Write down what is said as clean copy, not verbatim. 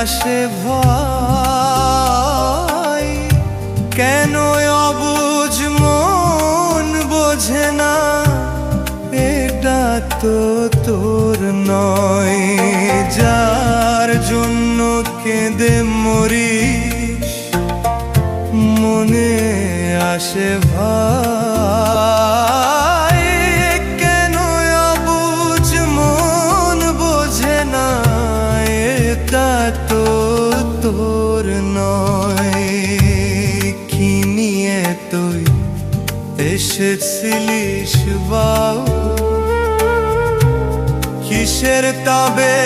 আসে ভয়, কেন অবুঝ মন বোঝে না এটা তো তোর নয়। যার জন্য কেঁদে মরিস মনে আসে ভয়, কেন অবুঝ মন বোঝে না এটা তো তোর নয়। কি নিয়ে তুই এসেছিলিস বাউ, কিসের তবে